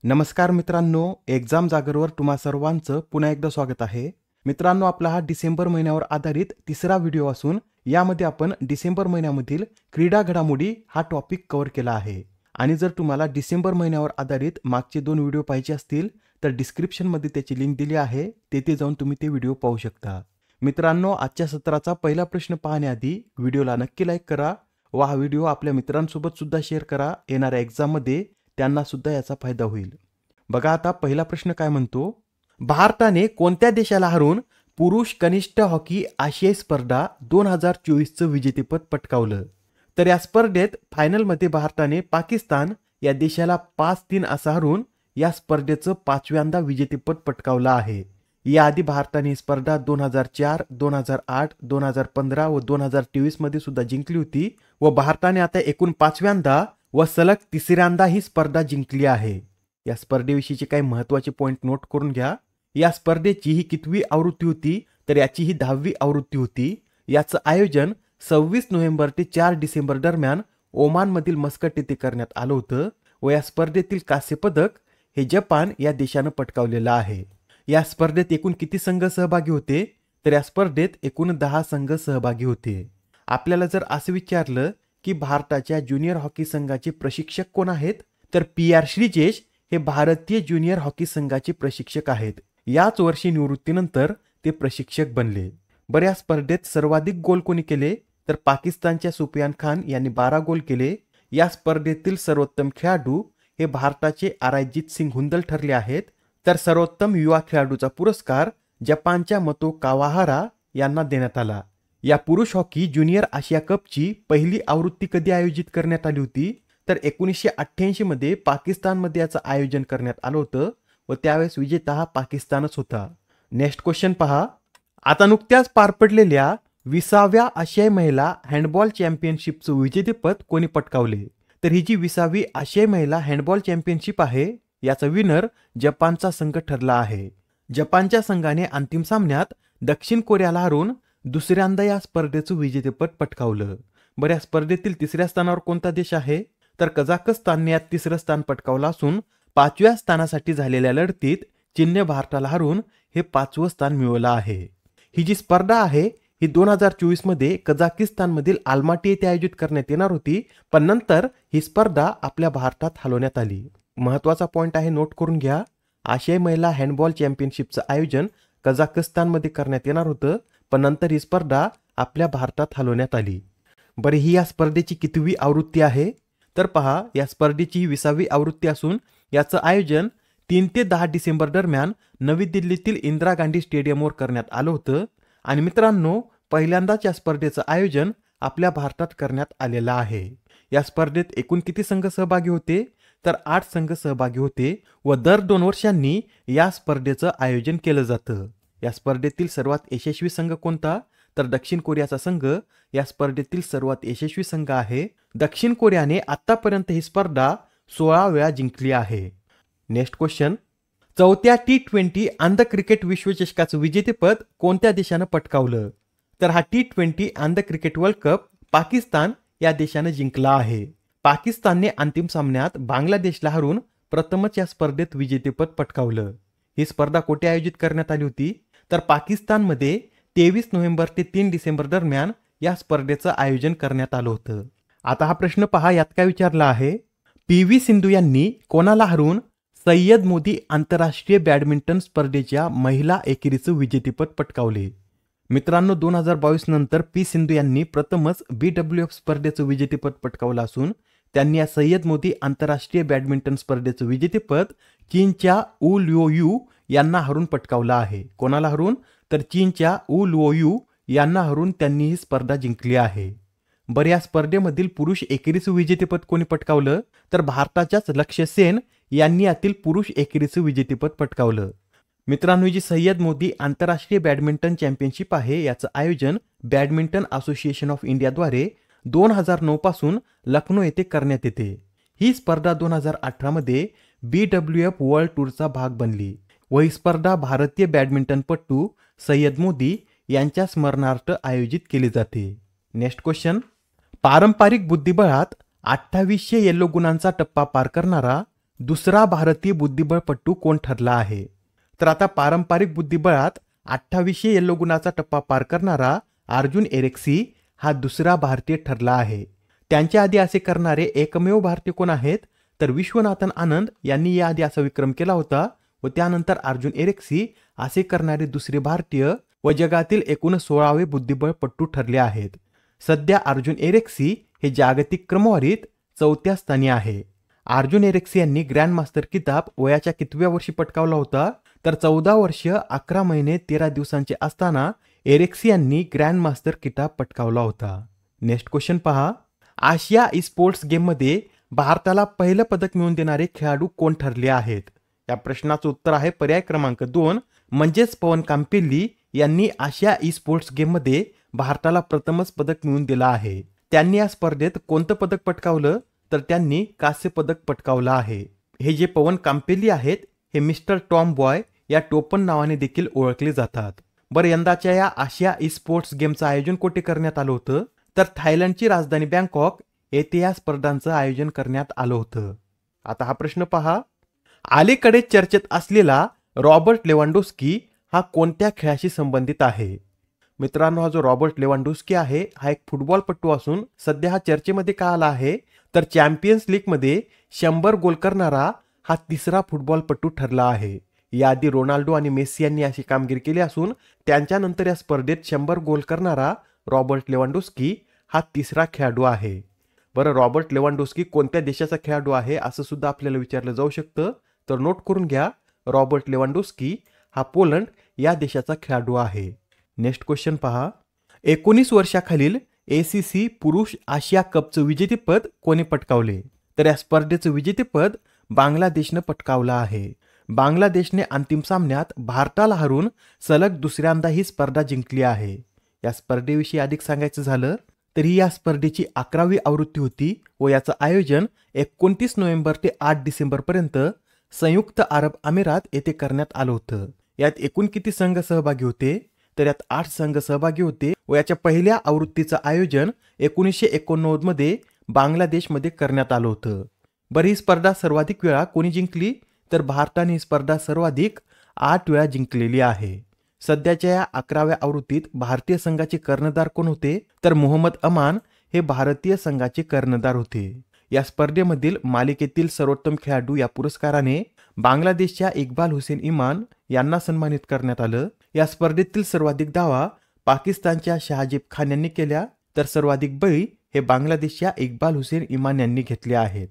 नमस्कार मित्रांनो, एक्झाम जागरवर तुम्हा सर्वांचं पुन्हा एकदा स्वागत आहे. मित्रांनो, आपला हा डिसेंबर महिन्यावर आधारित तिसरा व्हिडिओ असून यामध्ये आपण डिसेंबर महिन्यामधील क्रीडा घडामोडी हा टॉपिक कव्हर केला आहे. आणि जर तुम्हाला डिसेंबर महिन्यावर आधारित मागचे 2 व्हिडिओ पाहिजे असतील तर डिस्क्रिप्शनमध्ये त्याची लिंक दिली आहे, तेथे जाऊन तुम्ही ते व्हिडिओ पाहू शकता. मित्रांनो, आजच्या सत्राचा पहिला प्रश्न पाहण्याआधी व्हिडिओला नक्की लाईक करा व हा व्हिडिओ आपल्या मित्रांसोबत सुद्धा शेअर करा. येणाऱ्या एक्झाममध्ये त्यांना सुद्धा याचा फायदा होईल. बघा आता पहिला प्रश्न काय म्हणतो, भारताने कोणत्या देशाला हरवून पुरुष कनिष्ठ हॉकी आशियाई स्पर्धा 2024चं विजेतेपद पटकावलं? तर या स्पर्धेत फायनलमध्ये भारताने पाकिस्तान या देशाला 5-3 असं हरवून या स्पर्धेचं 5व्यांदा विजेतेपद पटकावलं आहे. याआधी भारताने ही स्पर्धा 2004, 2008, 2015 व 2023 मध्ये सुद्धा जिंकली होती व भारताने आता एकूण 5व्यांदा व सलग तिसऱ्यांदा ही स्पर्धा जिंकली आहे. या स्पर्धेविषयीचे काही महत्त्वाचे पॉइंट नोट करून घ्या. या स्पर्धेची ही कितवी आवृत्ती होती? तर याची ही 10वी आवृत्ती होती. याचं आयोजन 26 नोव्हेंबर ते 4 डिसेंबर दरम्यान ओमानमधील मस्कट येथे करण्यात आलं होतं व या स्पर्धेतील कांस्य पदक हे जपान या देशानं पटकावलेलं आहे. या स्पर्धेत एकूण किती संघ सहभागी होते? तर या स्पर्धेत एकूण 10 संघ सहभागी होते. आपल्याला जर असं विचारलं की भारताच्या ज्युनियर हॉकी संघाचे प्रशिक्षक कोण आहेत? तर PR श्रीजेश हे भारतीय ज्युनियर हॉकी संघाचे प्रशिक्षक आहेत. याच वर्षी निवृत्तीनंतर ते प्रशिक्षक बनले. बरं, या स्पर्धेत सर्वाधिक गोल कोणी केले? तर पाकिस्तानच्या सुफियान खान यांनी 12 गोल केले. या स्पर्धेतील सर्वोत्तम खेळाडू हे भारताचे अरायजित सिंग हुंदल ठरले आहेत. तर सर्वोत्तम युवा खेळाडूचा पुरस्कार जपानच्या मतो कावाहारा यांना देण्यात आला. या पुरुष हॉकी ज्युनियर आशिया कपची पहिली आवृत्ती कधी आयोजित करण्यात आली होती? तर 1988 मध्ये पाकिस्तानमध्ये याचं आयोजन करण्यात आलं होतं व त्यावेळेस विजेता हा पाकिस्तानच होता. नेक्स्ट क्वेश्चन पहा. आता नुकत्याच पार पडलेल्या 20व्या आशियाई महिला हँडबॉल चॅम्पियनशिपचं विजेतेपद कोणी पटकावले? तर ही जी 20वी आशियाई महिला हँडबॉल चॅम्पियनशिप आहे याचा विनर जपानचा संघ ठरला आहे. जपानच्या संघाने अंतिम सामन्यात दक्षिण कोरियाला हरवून दुसऱ्यांदा या स्पर्धेचं विजेतेपद पटकावलं. बरं, या स्पर्धेतील तिसऱ्या स्थानावर कोणता देश आहे? तर कझाकस्तानने यात तिसरं स्थान पटकावलं असून 5व्या स्थानासाठी झालेल्या लढतीत चीनने भारताला हरवून हे 5वं स्थान मिळवलं आहे. ही जी स्पर्धा आहे ही 2024 मध्ये कझाकिस्तानमधील आल्माटी येथे आयोजित करण्यात येणार होती, पण नंतर ही स्पर्धा आपल्या भारतात हलवण्यात आली. महत्त्वाचा पॉइंट आहे, नोट करून घ्या. आशियाई महिला हँडबॉल चॅम्पियनशिपचं आयोजन कझाकस्तानमध्ये करण्यात येणार होतं, पण नंतर ही स्पर्धा आपल्या भारतात हलवण्यात आली. बरं, ही या स्पर्धेची कितवी आवृत्ती आहे? तर पहा, या स्पर्धेची ही 20वी आवृत्ती असून याचं आयोजन 3 ते 10 डिसेंबर दरम्यान नवी दिल्लीतील इंदिरा गांधी स्टेडियमवर करण्यात आलं होतं. आणि मित्रांनो, पहिल्यांदाच या स्पर्धेचं आयोजन आपल्या भारतात करण्यात आलेलं आहे. या स्पर्धेत एकूण किती संघ सहभागी होते? तर 8 संघ सहभागी होते व दर 2 वर्षांनी या स्पर्धेचं आयोजन केलं जातं. या स्पर्धेतील सर्वात यशस्वी संघ कोणता? तर दक्षिण कोरियाचा संघ या स्पर्धेतील सर्वात यशस्वी संघ आहे. दक्षिण कोरियाने आतापर्यंत ही स्पर्धा 16 वेळा जिंकली आहे. Next question. 4थ्या T20 अंध क्रिकेट विश्वचषकाचं विजेतेपद कोणत्या देशानं पटकावलं? तर हा T20 अंध क्रिकेट वर्ल्ड कप पाकिस्तान या देशानं जिंकला आहे. पाकिस्तानने अंतिम सामन्यात बांगलादेशला हरवून प्रथमच या स्पर्धेत विजेतेपद पटकावलं. ही स्पर्धा कुठे आयोजित करण्यात आली होती? तर पाकिस्तानमध्ये 23 नोव्हेंबर ते 3 डिसेंबर दरम्यान या स्पर्धेचं आयोजन करण्यात आलं होतं. आता हा प्रश्न पहा, यात काय विचारला आहे, PV सिंधू यांनी कोणाला हरवून सय्यद मोदी आंतरराष्ट्रीय बॅडमिंटन स्पर्धेच्या महिला एकेरीचं विजेतेपद पटकावले? मित्रांनो, 2022 नंतर सिंधू यांनी प्रथमच BWF स्पर्धेचं विजेतेपद पटकावलं असून त्यांनी या सय्यद मोदी आंतरराष्ट्रीय बॅडमिंटन स्पर्धेचं विजेतेपद चीनच्या वू लुओयू यांना हरून पटकावलं आहे. कोणाला हरून? तर चीनच्या वू लुओयू यांना हरून त्यांनी ही स्पर्धा जिंकली आहे. बरं, या स्पर्धेमधील पुरुष एकेरीचं विजेतेपद कोणी पटकावलं? तर भारताच्याच लक्ष्य सेन यांनी यातील पुरुष एकेरीचं विजेतेपद पटकावलं. मित्रांनो, जी सय्यद मोदी आंतरराष्ट्रीय बॅडमिंटन चॅम्पियनशिप आहे याचं आयोजन बॅडमिंटन असोसिएशन ऑफ इंडियाद्वारे 2009 पासून लखनौ येथे करण्यात येते. ही स्पर्धा 2018 मध्ये BWF वर्ल्ड टूरचा भाग बनली व ही स्पर्धा भारतीय बॅडमिंटनपटू सय्यद मोदी यांच्या स्मरणार्थ आयोजित केली जाते. Next question. पारंपरिक बुद्धिबळात 2800 येल्लो गुणांचा टप्पा पार करणारा दुसरा भारतीय बुद्धिबळपटू कोण ठरला आहे? तर आता पारंपरिक बुद्धिबळात 2800 येल्लो गुणाचा टप्पा पार करणारा अर्जुन एरिक्सी हा दुसरा भारतीय ठरला आहे. त्यांच्या आधी असे करणारे एकमेव भारतीय कोण आहेत? तर विश्वनाथन आनंद यांनी याआधी असा विक्रम केला होता व त्यानंतर अर्जुन एरिक्सी असे करणारे दुसरे भारतीय व जगातील एकूण 16वे बुद्धिबळपटू ठरले आहेत. सध्या अर्जुन एरिक्सी हे जागतिक क्रमवारीत 4थ्या स्थानी आहे. अर्जुन एरिक्सी यांनी ग्रँड मास्टर किताब वयाच्या कितव्या वर्षी पटकावला होता? तर 14 वर्ष 11 महिने 13 दिवसांचे असताना एरिक्सी यांनी ग्रँड मास्टर किताब पटकावला होता. नेक्स्ट क्वेश्चन पहा. आशिया ई स्पोर्ट्स गेममध्ये भारताला पहिलं पदक मिळवून देणारे खेळाडू कोण ठरले आहेत? या प्रश्नाचं उत्तर आहे पर्याय क्रमांक 2 म्हणजेच पवन कांपिल्ली यांनी आशिया ई स्पोर्ट्स गेममध्ये भारताला प्रथमच पदक मिळवून दिलं आहे. त्यांनी या स्पर्धेत कोणतं पदक पटकावलं? तर त्यांनी कांस्य पदक पटकावलं आहे. हे जे पवन कांपिल्ली आहेत हे मिस्टर टॉम बॉय या टोपण नावाने देखील ओळखले जातात. बरं, यंदाच्या या आशिया ई स्पोर्ट्स गेमचं आयोजन कुठे करण्यात आलं होतं? तर थायलंडची राजधानी बँकॉक येथे या स्पर्धांचं आयोजन करण्यात आलं होतं. आता हा प्रश्न पहा. अलीकडे चर्चेत असलेला रॉबर्ट लेवांडोस्की हा कोणत्या खेळाशी संबंधित आहे? मित्रांनो, हा जो रॉबर्ट लेवांडोस्की आहे हा एक फुटबॉलपटू असून सध्या हा चर्चेमध्ये का आला आहे? तर चॅम्पियन्स लीगमध्ये 100 गोल करणारा हा तिसरा फुटबॉलपटू ठरला आहे. याआधी रोनाल्डो आणि मेसी यांनी अशी कामगिरी केली असून त्यांच्यानंतर या स्पर्धेत 100 गोल करणारा रॉबर्ट लेवांडोस्की हा तिसरा खेळाडू आहे. बरं, रॉबर्ट लेवांडोस्की कोणत्या देशाचा खेळाडू आहे असं सुद्धा आपल्याला विचारलं जाऊ शकतं. तर नोट करून घ्या, रॉबर्ट लेवांडोस्की हा पोलंड या देशाचा खेळाडू आहे. नेक्स्ट क्वेश्चन पहा. 19 वर्षाखालील ACC पुरुष आशिया कपचं विजेतेपद कोणी पटकावले? तर या स्पर्धेचं विजेतेपद बांगलादेशनं पटकावलं आहे. बांगलादेशने अंतिम सामन्यात भारताला हरून सलग दुसऱ्यांदा ही स्पर्धा जिंकली आहे. या स्पर्धेविषयी अधिक सांगायचं झालं तर ही या स्पर्धेची 11वी आवृत्ती होती व याचं आयोजन 29 नोव्हेंबर ते 8 डिसेंबर पर्यंत संयुक्त अरब अमिरात येथे करण्यात आलं होतं. यात एकूण किती संघ सहभागी होते? तर यात 8 संघ सहभागी होते व याच्या पहिल्या आवृत्तीचं आयोजन 1989 मध्ये बांगलादेशमध्ये करण्यात आलं होतं. बरं, ही स्पर्धा सर्वाधिक वेळा कोणी जिंकली? तर भारताने ही स्पर्धा सर्वाधिक 8 वेळा जिंकलेली आहे. सध्याच्या या 11व्या आवृत्तीत भारतीय संघाचे कर्णधार कोण होते? तर मोहम्मद अमान हे भारतीय संघाचे कर्णधार होते. या स्पर्धेमधील मालिकेतील सर्वोत्तम खेळाडू या पुरस्काराने बांगलादेशच्या इक्बाल हुसेन इमान यांना सन्मानित करण्यात आलं. या स्पर्धेतील सर्वाधिक धावा पाकिस्तानच्या शहाजीब खान यांनी केल्या तर सर्वाधिक बळी हे बांगलादेशच्या इक्बाल हुसेन इमान यांनी घेतले आहेत.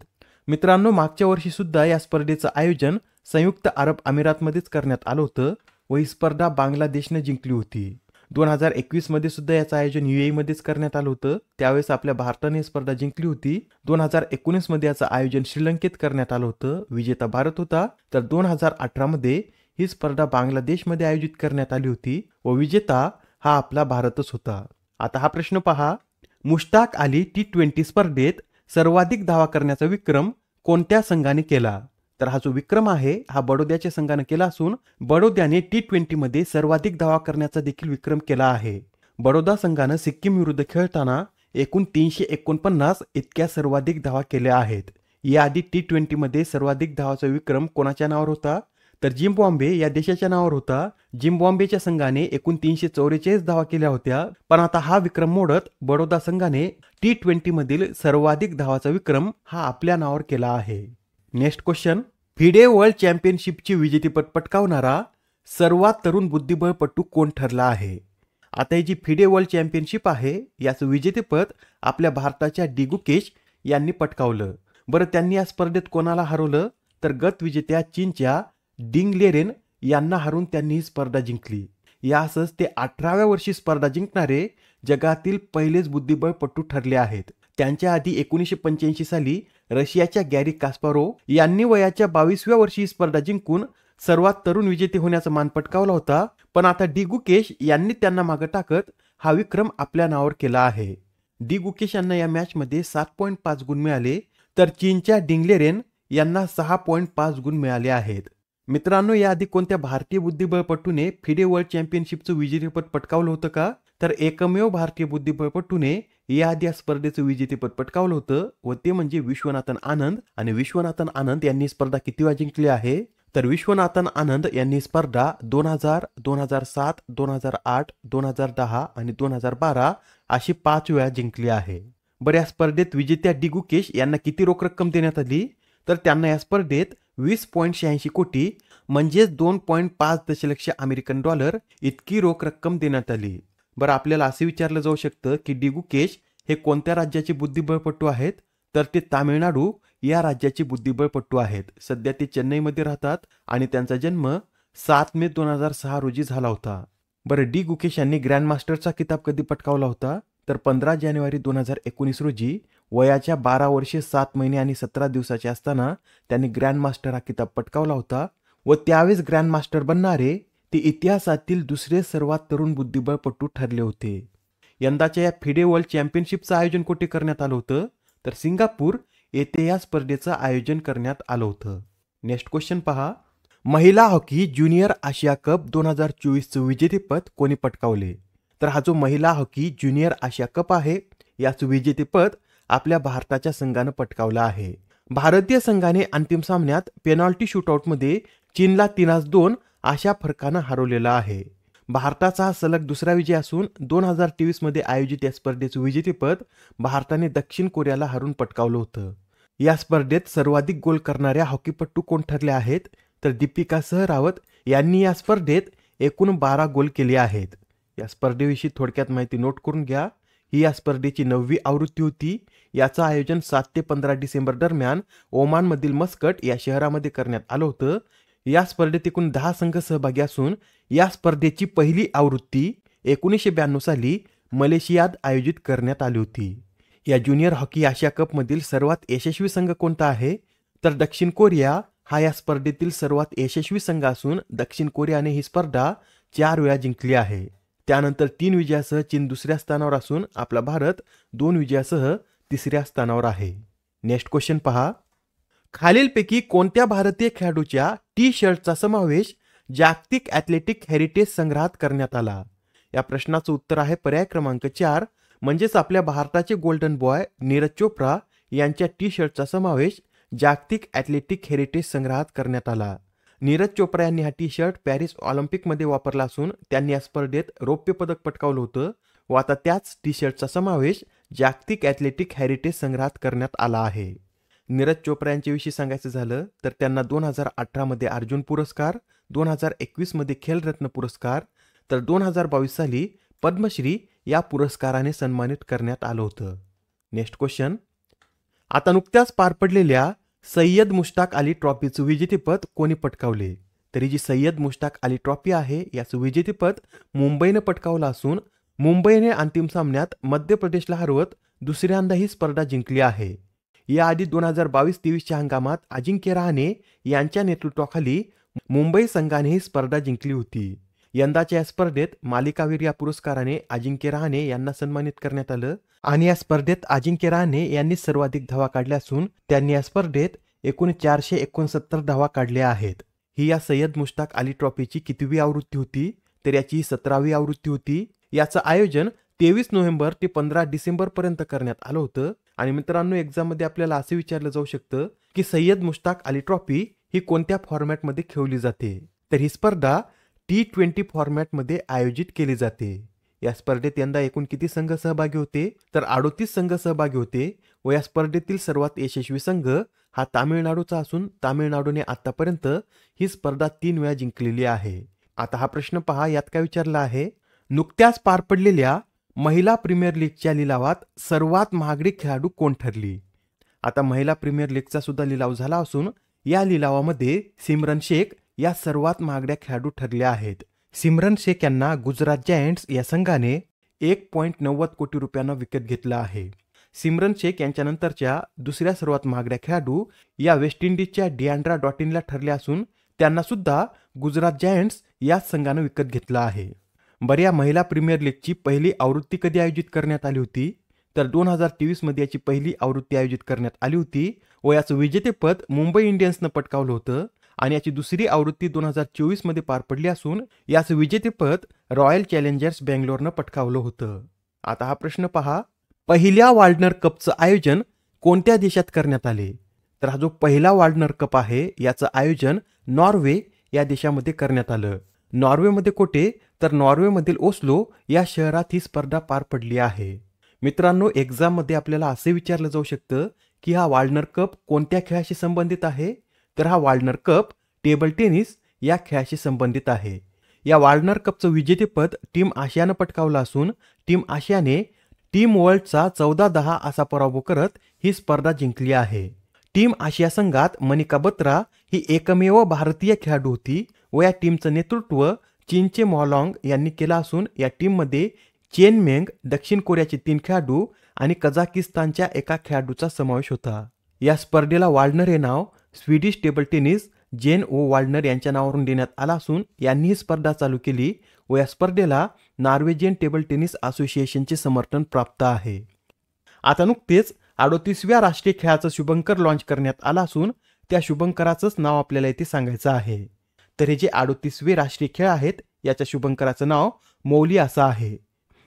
मित्रांनो, मागच्या वर्षी सुद्धा या स्पर्धेचं आयोजन संयुक्त अरब अमिरातमध्येच करण्यात आलं होतं व ही स्पर्धा बांगलादेशने जिंकली होती. 2021 मध्ये सुद्धा याचं आयोजन UAE मध्येच करण्यात आलं होतं. त्यावेळेस आपल्या भारताने ही स्पर्धा जिंकली होती. 2019 मध्ये याचं आयोजन श्रीलंकेत करण्यात आलं होतं. विजेता भारत होता. तर 2018 मध्ये ही स्पर्धा बांगलादेशमध्ये आयोजित करण्यात आली होती व विजेता हा आपला भारतच होता. आता हा प्रश्न पहा. मुश्ताक अली T20 स्पर्धेत सर्वाधिक धावा करण्याचा विक्रम कोणत्या संघाने केला? तर हा जो विक्रम आहे हा बडोद्याच्या संघाने केला असून बडोद्याने T20 मध्ये सर्वाधिक धावा करण्याचा देखील विक्रम केला आहे. बडोदा संघानं सिक्कीम विरुद्ध खेळताना एकूण 349 इतक्या सर्वाधिक धावा केल्या आहेत. याआधी T20 मध्ये सर्वाधिक धावाचा विक्रम कोणाच्या नावावर होता? तर झिम्बाब्वे या देशाच्या नावावर होता. झिम्बाब्वेच्या संघाने एकूण 344 धावा केल्या होत्या. पण आता हा विक्रम मोडत बडोदा संघाने T20 मधील सर्वाधिक धावाचा विक्रम हा आपल्या नावावर केला आहे. Next question. फिडे वर्ल्ड चॅम्पियनशिपची विजेतेपद पटकावणारा सर्वात तरुण बुद्धिबळपटू कोण ठरला आहे? आता ही जी फिडे वर्ल्ड चॅम्पियनशिप आहे याचं विजेतेपद आपल्या भारताच्या डी गुकेश यांनी पटकावलं. बरं, त्यांनी या स्पर्धेत कोणाला हरवलं? तर गत विजेत्या चीनच्या डिंग लेरेन यांना हरून त्यांनी ही स्पर्धा जिंकली. यासच ते 18व्या वर्षी स्पर्धा जिंकणारे जगातील पहिलेच बुद्धिबळपटू ठरले आहेत. त्यांच्या आधी 1985 साली रशियाच्या गॅरी कास्पारोव यांनी वयाच्या 22व्या वर्षी ही स्पर्धा जिंकून सर्वात तरुण विजेते होण्याचा मान पटकावला होता. पण आता डी गुकेश यांनी त्यांना मागे टाकत हा विक्रम आपल्या नावावर केला आहे. डी गुकेश यांना या मॅचमध्ये 7.5 गुण मिळाले तर चीनच्या डिंगलेरेन यांना 6.5 गुण मिळाले आहेत. मित्रांनो, याआधी कोणत्या भारतीय बुद्धिबळपटूने फिडे वर्ल्ड चॅम्पियनशिपचं विजेतेपद पटकावलं होतं का? तर एकमेव भारतीय बुद्धिबळपटूने याआधी या स्पर्धेचं विजेतेपद पटकावलं होतं व ते म्हणजे विश्वनाथन आनंद. आणि विश्वनाथन आनंद यांनी स्पर्धा किती वेळा जिंकली आहे? तर विश्वनाथन आनंद यांनी स्पर्धा 2000, 2007, 2008, 2010 आणि 2012 अशी 5 वेळा जिंकली आहे. बरं, या स्पर्धेत विजेत्या डी गुकेश यांना किती रोख रक्कम देण्यात आली? तर त्यांना या स्पर्धेत 20.86 कोटी म्हणजेच 2.5 दशलक्ष अमेरिकन डॉलर इतकी रोख रक्कम देण्यात आली. बरं, आपल्याला असे विचारलं जाऊ शकतं की डी गुकेश हे कोणत्या राज्याचे बुद्धिबळपटू आहेत? तर ते तामिळनाडू या राज्याचे बुद्धिबळपटू आहेत. सध्या ते चेन्नईमध्ये राहतात आणि त्यांचा जन्म 7 मे 2006 रोजी झाला होता. बरं, डी गुकेश यांनी ग्रँडमास्टरचा किताब कधी पटकावला होता? तर 15 जानेवारी 2019 रोजी वयाच्या 12 वर्षे 7 महिने आणि 17 दिवसाचे असताना त्यांनी ग्रँडमास्टर हा किताब पटकावला होता व त्यावेळेस ग्रँडमास्टर बनणारे ते इतिहासातील दुसरे सर्वात तरुण बुद्धिबळपटू ठरले होते. यंदाच्या या फिडे वर्ल्ड चॅम्पियनशिपचं आयोजन कुठे करण्यात आलं होतं? तर सिंगापूर येथे या स्पर्धेचं आयोजन करण्यात आलं होतं. नेक्स्ट क्वेश्चन पहा. महिला हॉकी ज्युनियर आशिया कप 2024चं विजेतेपद कोणी पटकावले? तर हा जो महिला हॉकी ज्युनियर आशिया कप आहे याचं विजेतेपद आपल्या भारताच्या संघानं पटकावलं आहे. भारतीय संघाने अंतिम सामन्यात पेनॉल्टी शूटआउटमध्ये चीनला 3-2 अशा फरकानं हरवलेला आहे. भारताचा हा सलग दुसरा विजय असून 2023 मध्ये आयोजित या स्पर्धेचं विजेतेपद भारताने दक्षिण कोरियाला हरून पटकावलं होतं. या स्पर्धेत सर्वाधिक गोल करणाऱ्या हॉकीपटू कोण ठरले आहेत? तर दीपिका सहरावत यांनी या स्पर्धेत एकूण 12 गोल केले आहेत. या स्पर्धेविषयी थोडक्यात माहिती नोट करून घ्या. ही या स्पर्धेची 9वी आवृत्ती होती. याचं आयोजन 7 ते 15 डिसेंबर दरम्यान ओमानमधील मस्कट या शहरामध्ये करण्यात आलं होतं. या स्पर्धेत एकूण 10 संघ सहभागी असून या स्पर्धेची पहिली आवृत्ती 1992 साली मलेशियात आयोजित करण्यात आली होती. या ज्युनियर हॉकी आशिया कपमधील सर्वात यशस्वी संघ कोणता आहे? तर दक्षिण कोरिया हा या स्पर्धेतील सर्वात यशस्वी संघ असून दक्षिण कोरियाने ही स्पर्धा 4 वेळा जिंकली आहे. त्यानंतर 3 विजयासह चीन दुसऱ्या स्थानावर असून आपला भारत 2 विजयासह तिसऱ्या स्थानावर आहे. नेक्स्ट क्वेश्चन पहा. खालीलपैकी कोणत्या भारतीय खेळाडूच्या टी शर्टचा समावेश जागतिक ॲथलेटिक हेरिटेज संग्रहात करण्यात आला? या प्रश्नाचं उत्तर आहे पर्याय क्रमांक 4 म्हणजेच आपल्या भारताचे गोल्डन बॉय नीरज चोप्रा यांच्या टी शर्टचा समावेश जागतिक ॲथलेटिक हेरिटेज संग्रहात करण्यात आला. नीरज चोप्रा यांनी हा टी शर्ट पॅरिस ऑलिम्पिकमध्ये वापरला असून त्यांनी या स्पर्धेत रौप्य पदक पटकावलं होतं व आता त्याच टी शर्टचा समावेश जागतिक ॲथलेटिक हेरिटेज संग्रहात करण्यात आला आहे. नीरज चोप्रा यांच्याविषयी सांगायचं झालं तर त्यांना 2018 मध्ये अर्जुन पुरस्कार, 2021 मध्ये खेलरत्न पुरस्कार तर 2022 साली पद्मश्री या पुरस्काराने सन्मानित करण्यात आलं होतं. Next question. आता नुकत्याच पार पडलेल्या सय्यद मुश्ताक अली ट्रॉफीचं विजेतेपद कोणी पटकावले? तरी जी सय्यद मुश्ताक अली ट्रॉफी आहे याचं विजेतेपद मुंबईनं पटकावलं असून मुंबईने अंतिम सामन्यात मध्य प्रदेशला हरवत दुसऱ्यांदा ही स्पर्धा जिंकली आहे. याआधी 2022-23च्या हंगामात अजिंक्य रहाणे यांच्या नेतृत्वाखाली मुंबई संघाने ही स्पर्धा जिंकली होती. यंदाच्या या स्पर्धेत मालिकावीर या पुरस्काराने अजिंक्य रहाणे यांना सन्मानित करण्यात आलं आणि या स्पर्धेत अजिंक्य रहाणे यांनी सर्वाधिक धावा काढल्या असून त्यांनी या स्पर्धेत एकूण 469 धावा काढल्या आहेत. ही या सय्यद मुश्ताक अली ट्रॉफीची कितवी आवृत्ती होती? तर याची 17वी आवृत्ती होती. याचं आयोजन 23 नोव्हेंबर ते 15 डिसेंबर पर्यंत करण्यात आलं होतं. आणि मित्रांनो, एक्झाममध्ये आपल्याला असे विचारलं जाऊ शकतं की सय्यद मुश्ताक अली ट्रॉफी ही कोणत्या फॉर्मॅटमध्ये खेळली जाते? तर ही स्पर्धा T20 फॉर्मॅटमध्ये आयोजित केली जाते. या स्पर्धेत यंदा एकूण किती संघ सहभागी होते? तर 38 संघ सहभागी होते व या स्पर्धेतील सर्वात यशस्वी संघ हा तामिळनाडूचा असून तामिळनाडूने आतापर्यंत ही स्पर्धा 3 वेळा जिंकलेली आहे. आता हा प्रश्न पहा, यात काय विचारला आहे? नुकत्याच पार पडलेल्या महिला प्रीमियर लीगच्या लिलावात सर्वात महागडी खेळाडू कोण ठरली? आता महिला प्रीमियर लीगचा सुद्धा लिलाव झाला असून या लिलावामध्ये सिमरन शेख या सर्वात महागड्या खेळाडू ठरल्या आहेत. सिमरन शेख यांना गुजरात जायंट्स या संघाने 1.90 कोटी रुपयांना विकत घेतलं आहे. सिमरन शेख यांच्यानंतरच्या दुसऱ्या सर्वात महागड्या खेळाडू या वेस्ट इंडिजच्या डियांड्रा डॉटिनला ठरल्या असून त्यांना सुद्धा गुजरात जायंट्स या संघानं विकत घेतलं आहे. बरं, या महिला प्रीमियर लीगची पहिली आवृत्ती कधी आयोजित करण्यात आली होती? तर 2023 मध्ये याची पहिली आवृत्ती आयोजित करण्यात आली होती व याचं विजेतेपद मुंबई इंडियन्सनं पटकावलं होतं आणि याची दुसरी आवृत्ती 2024 मध्ये पार पडली असून याचं विजेतेपद रॉयल चॅलेंजर्स बेंगलोरनं पटकावलं होतं. आता हा प्रश्न पहा, पहिल्या वार्डनर कपचं आयोजन कोणत्या देशात करण्यात आले? तर हा जो पहिला वार्डनर कप आहे याचं आयोजन नॉर्वे या देशामध्ये करण्यात आलं. नॉर्वेमध्ये कुठे? तर नॉर्वेमधील ओस्लो या शहरात ही स्पर्धा पार पडली आहे. मित्रांनो, एक्झाममध्ये आपल्याला असे विचारलं जाऊ शकतं की हा वार्डनर कप कोणत्या खेळाशी संबंधित आहे? तर हा वार्डनर कप टेबल टेनिस या खेळाशी संबंधित आहे. या वार्डनर कपचं विजेतेपद टीम आशियानं पटकावलं असून टीम आशियाने टीम वर्ल्डचा 14-10 असा पराभव करत ही स्पर्धा जिंकली आहे. टीम आशिया संघात मनिका बत्रा ही एकमेव भारतीय खेळाडू होती व या टीमचं नेतृत्व चीनचे मॉलॉंग यांनी केलं असून या टीममध्ये चेन मेंग, दक्षिण कोरियाचे 3 खेळाडू आणि कझाकिस्तानच्या एका खेळाडूचा समावेश होता. या स्पर्धेला वार्डनर हे नाव स्वीडिश टेबल टेनिस जेन ओ वार्डनर यांच्या नावावरून देण्यात आला असून यांनी ही स्पर्धा चालू केली व या स्पर्धेला नॉर्वेजियन टेबल टेनिस असोसिएशनचे समर्थन प्राप्त आहे. आता नुकतेच 38व्या राष्ट्रीय खेळाचं शुभंकर लॉन्च करण्यात आला असून त्या शुभंकराचंच नाव आपल्याला इथे सांगायचं आहे. तर हे जे 38वे राष्ट्रीय खेळ आहेत याच्या शुभंकराचं नाव मौली असं आहे.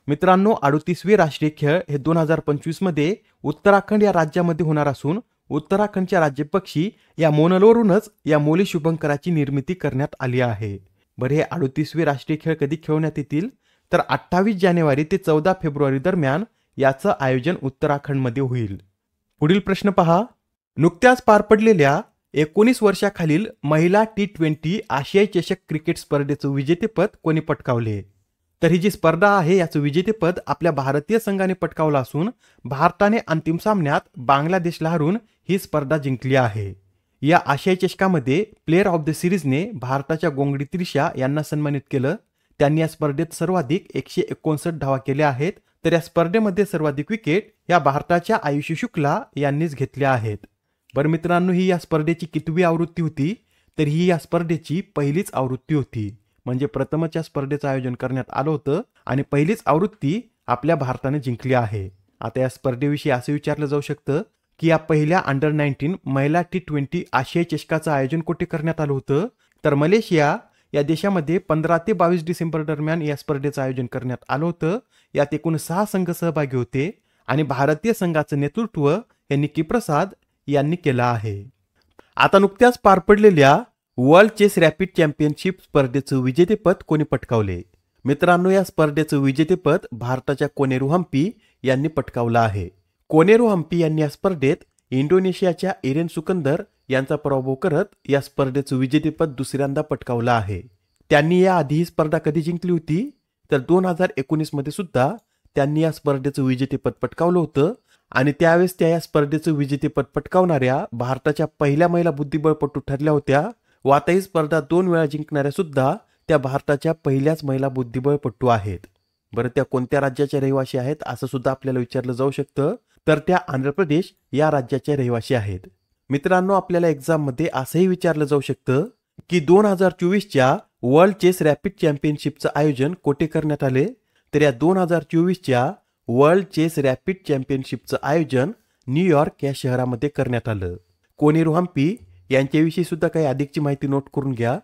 मित्रांनो, 38वे राष्ट्रीय खेळ हे 2025 मध्ये उत्तराखंड या राज्यामध्ये होणार असून उत्तराखंडच्या राज्यपक्षी या मोनलवरूनच या मौली शुभंकराची निर्मिती करण्यात आली आहे. बरे, हे 38वे राष्ट्रीय खेळ कधी खेळवण्यात येतील? तर 28 जानेवारी ते 14 फेब्रुवारी दरम्यान याचं आयोजन उत्तराखंडमध्ये होईल. पुढील प्रश्न पहा, नुकत्याच पार पडलेल्या 19 वर्षाखालील महिला T20 आशियाई चषक क्रिकेट स्पर्धेचं विजेतेपद कोणी पटकावले? तर ही जी स्पर्धा आहे याचं विजेतेपद आपल्या भारतीय संघाने पटकावलं असून भारताने अंतिम सामन्यात बांगलादेशला हरून ही स्पर्धा जिंकली आहे. या आशियाई चषकामध्ये प्लेअर ऑफ द सिरीजने भारताच्या गोंगडी त्रिशा यांना सन्मानित केलं. त्यांनी या स्पर्धेत सर्वाधिक 159 धावा केल्या आहेत. तर या स्पर्धेमध्ये सर्वाधिक विकेट या भारताच्या आयुषी शुक्ला यांनीच घेतल्या आहेत. बरं मित्रांनो, ही या स्पर्धेची कितवी आवृत्ती होती? तर ही या स्पर्धेची पहिलीच आवृत्ती होती. म्हणजे प्रथमच या स्पर्धेचं आयोजन करण्यात आलं होतं आणि पहिलीच आवृत्ती आपल्या भारताने जिंकली आहे. आता या स्पर्धेविषयी असं विचारलं जाऊ शकतं की या पहिल्या अंडर-19 महिला T20 आशियाई चषकाचं आयोजन कुठे करण्यात आलं होतं? तर मलेशिया या देशामध्ये 15 ते 22 डिसेंबर दरम्यान या स्पर्धेचं आयोजन करण्यात आलं होतं. यात एकूण 6 संघ सहभागी होते आणि भारतीय संघाचं नेतृत्व हे निकी प्रसाद यांनी केलं आहे. आता नुकत्याच पार पडलेल्या वर्ल्ड चेस रॅपिड चॅम्पियनशिप स्पर्धेचं विजेतेपद कोणी पटकावले? मित्रांनो, या स्पर्धेचं विजेतेपद भारताच्या कोनेरू हम्पी यांनी पटकावलं आहे. कोनेरू हम्पी यांनी या स्पर्धेत इंडोनेशियाच्या इरेन सुकंदर यांचा पराभव करत या स्पर्धेचं विजेतेपद दुसऱ्यांदा पटकावलं आहे. त्यांनी याआधी ही स्पर्धा कधी जिंकली होती? तर 2019 मध्ये सुद्धा त्यांनी या स्पर्धेचं विजेतेपद पटकावलं होतं आणि त्यावेळेस त्या या स्पर्धेचं विजेतेपद पटकावणाऱ्या भारताच्या पहिल्या महिला बुद्धिबळपटू ठरल्या होत्या व आता ही स्पर्धा 2 वेळा जिंकणाऱ्या सुद्धा त्या भारताच्या पहिल्याच महिला बुद्धिबळपटू आहेत. बरं, त्या कोणत्या राज्याच्या रहिवासी आहेत असं सुद्धा आपल्याला विचारलं जाऊ शकतं. तर त्या आंध्र प्रदेश या राज्याच्या रहिवासी आहेत. मित्रांनो, आपल्याला एक्झाममध्ये असंही विचारलं जाऊ शकतं की 2024च्या वर्ल्ड चेस रॅपिड चॅम्पियनशिपचं आयोजन कोठे करण्यात आले? तर या 2024च्या वर्ल्ड चेस रॅपिड चॅम्पियनशिपचं आयोजन न्यूयॉर्क या शहरामध्ये करण्यात आलं. कोनेरू हम्पी यांच्याविषयी सुद्धा काही अधिकची माहिती नोट करून घ्या.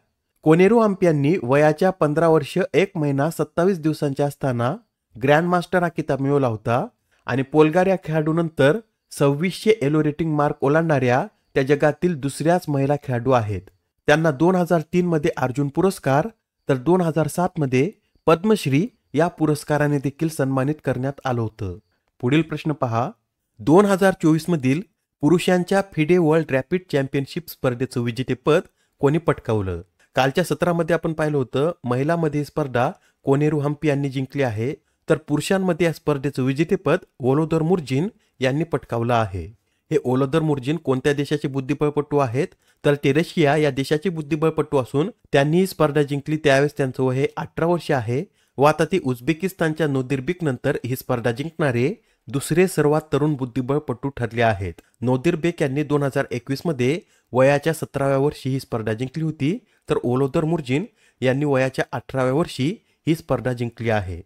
कोनेरू हम्पी यांनी वयाच्या 15 वर्ष 1 महिना 27 दिवसांच्या असताना ग्रँडमास्टर हा किताब मिळवला होता आणि पोलगार या खेळाडूनंतर 2600 एलो रेटिंग मार्क ओलांडणाऱ्या त्या जगातील दुसऱ्याच महिला खेळाडू आहेत. त्यांना 2003 मध्ये अर्जुन पुरस्कार तर 2007 मध्ये पद्मश्री या पुरस्काराने देखील सन्मानित करण्यात आलं होतं. पुढील प्रश्न पहा, 2024 मधील पुरुषांच्या फिडे वर्ल्ड रॅपिड चॅम्पियनशिप स्पर्धेचं विजेतेपद कोणी पटकावलं? कालच्या सत्रामध्ये आपण पाहिलं होतं महिलांमध्ये स्पर्धा कोनेरू हम्पी यांनी जिंकली आहे. तर पुरुषांमध्ये या स्पर्धेचं विजेतेपद वोलोदर मुर्जिन यांनी पटकावलं आहे. हे वोलोदर मुर्जिन कोणत्या देशाचे बुद्धिबळपटू आहेत? तर ते रशिया या देशाचे बुद्धिबळपटू असून त्यांनी ही स्पर्धा जिंकली त्यावेळेस त्यांचं वय 18 वर्ष आहे व आता ते उझबेकिस्तानच्या नोदिर्बिक नंतर ही स्पर्धा जिंकणारे दुसरे सर्वात तरुण बुद्धिबळपटू ठरले आहेत. नोदिर्बेक यांनी 2021 मध्ये वयाच्या 17व्या वर्षी ही स्पर्धा जिंकली होती. तर वोलोदर मुर्जिन यांनी वयाच्या 18व्या वर्षी ही स्पर्धा जिंकली आहे.